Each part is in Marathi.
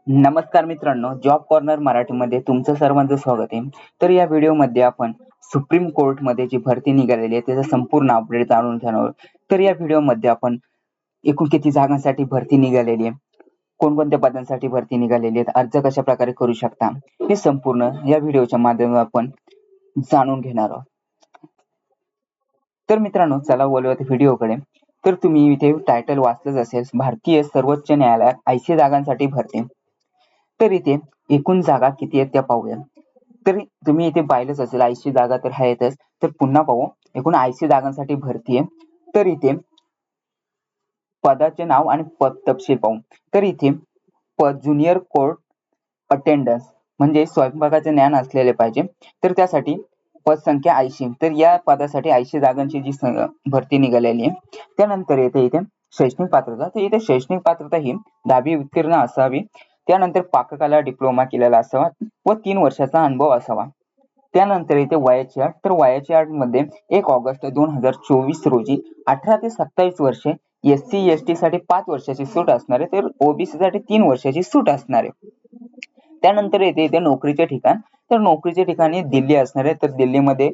नमस्कार मित्रांनो, जॉब कॉर्नर मराठीमध्ये तुमचं सर्वांचं स्वागत आहे. तर या व्हिडिओमध्ये आपण सुप्रीम कोर्टमध्ये जी भरती निघालेली आहे त्याचं संपूर्ण अपडेट जाणून घेणार आहोत. तर या व्हिडिओमध्ये आपण एकूण किती जागांसाठी भरती निघालेली आहे, कोणकोणत्या पदांसाठी भरती निघालेली आहे, अर्ज कशा प्रकारे करू शकता, हे संपूर्ण या व्हिडिओच्या माध्यमातून आपण जाणून घेणार आहोत. तर मित्रांनो, चला वळूयात व्हिडिओकडे. तर तुम्ही इथे टायटल वाचलंच असेल, भारतीय सर्वोच्च न्यायालयात 80 जागांसाठी भरती. तर इथे एकूण जागा किती आहेत त्या पाहूया. तर तुम्ही इथे पाहिलंच असेल 80 जागा तर आहेतच. तर पुन्हा पाहू, एकूण 80 जागांसाठी भरती आहे. तर इथे पदाचे नाव आणि पद तपशील पाहू. तर इथे पद ज्युनियर कोर्ट अटेंडन्स म्हणजे स्वयंपाकाचे ज्ञान असलेले पाहिजे. तर त्यासाठी पद संख्या 80. तर या पदासाठी 80 जागांची जी भरती निघालेली आहे. त्यानंतर येते इथे शैक्षणिक पात्रता. तर इथे शैक्षणिक पात्रता ही 10वी उत्तीर्ण असावी. त्यानंतर पाककला डिप्लोमा केलेला असावा व 3 वर्षाचा अनुभव असावा. त्यानंतर इथे वयाची अट. तर वयाची अट मध्ये 1 ऑगस्ट 2024 रोजी 18 ते 27 वर्षे SC ST साठी 5 वर्षाची सूट असणार आहे, तर OBC साठी 3 वर्षाची सूट असणार आहे. त्यानंतर येते इथे नोकरीचे ठिकाण. तर नोकरीचे ठिकाणी दिल्ली असणार आहे. तर दिल्लीमध्ये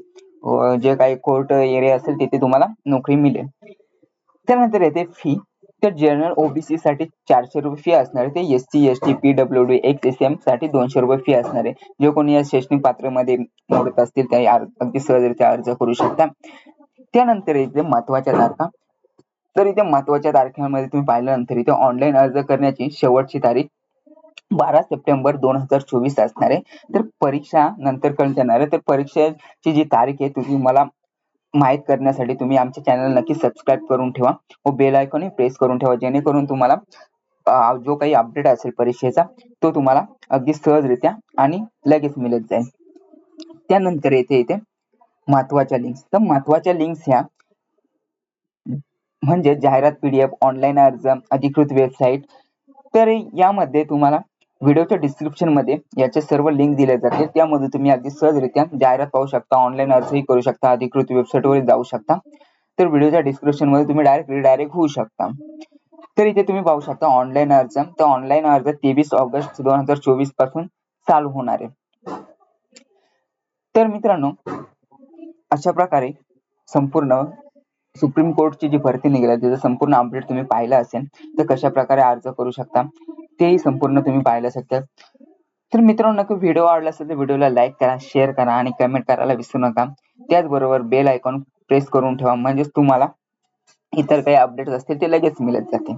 जे काही कोर्ट एरिया असेल तिथे तुम्हाला नोकरी मिळेल. त्यानंतर येते फी. तर जनरल OBC साठी 400 रुपये फी असणार आहे. ते SC ST PWD XSM साठी 200 रुपये फी असणार आहे. जे कोणी या शैक्षणिक पात्रमध्ये मोडत असतील ते अगदी सहजरित्या अर्ज करू शकता. त्यानंतर इथे महत्वाच्या तारखा. तर इथे महत्वाच्या तारखांमध्ये तुम्ही पाहिल्यानंतर इथे ऑनलाईन अर्ज करण्याची शेवटची तारीख 12 सप्टेंबर 2024 असणार आहे. तर परीक्षा नंतर करण्यात येणार आहे. तर परीक्षेची जी तारीख आहे तुम्ही मला माहित करण्यासाठी तुम्ही आमच्या चॅनल नक्की सबस्क्राईब करून ठेवा व बेल आयकॉन प्रेस करून ठेवा, जेणेकरून तुम्हाला जो काही अपडेट असेल परीक्षेचा तो तुम्हाला अगदी सहजरित्या आणि लगेच मिळत जाईल. त्यानंतर इथे महत्वाच्या लिंक्स. तर महत्वाच्या लिंक्स ह्या म्हणजे जाहिरात PDF, ऑनलाईन अर्ज, अधिकृत वेबसाईट. तर यामध्ये तुम्हाला व्हिडिओच्या डिस्क्रिप्शन मध्ये याचे सर्व लिंक दिले जातील. त्यामध्ये तुम्ही अगदी सहजरित्या जाहिरात पाहू शकता, ऑनलाईन अर्जही करू शकता, अधिकृत वेबसाईटवर जाऊ शकता. तर व्हिडिओच्या डिस्क्रिप्शन मध्ये तुम्ही डायरेक्ट होऊ शकता. तर इथे तुम्ही पाहू शकता ऑनलाईन अर्ज. तर ऑनलाईन अर्ज 23 ऑगस्ट 2024 पासून चालू होणार आहे. तर मित्रांनो, अशा प्रकारे संपूर्ण सुप्रीम कोर्टची जी भरती निघाली त्याचं संपूर्ण अपडेट तुम्ही पाहिलं असेल. तर कशा प्रकारे अर्ज करू शकता तेही संपूर्ण तुम्ही पाहिलं शकता. तर मित्रांनो, नक्की व्हिडिओ आवडला असेल तर व्हिडिओला लाईक करा, शेअर करा आणि कमेंट करायला विसरू नका. त्याचबरोबर बेल आयकॉन प्रेस करून ठेवा, म्हणजेच तुम्हाला इतर काही अपडेट्स असतील ते लगेच मिळत जातील.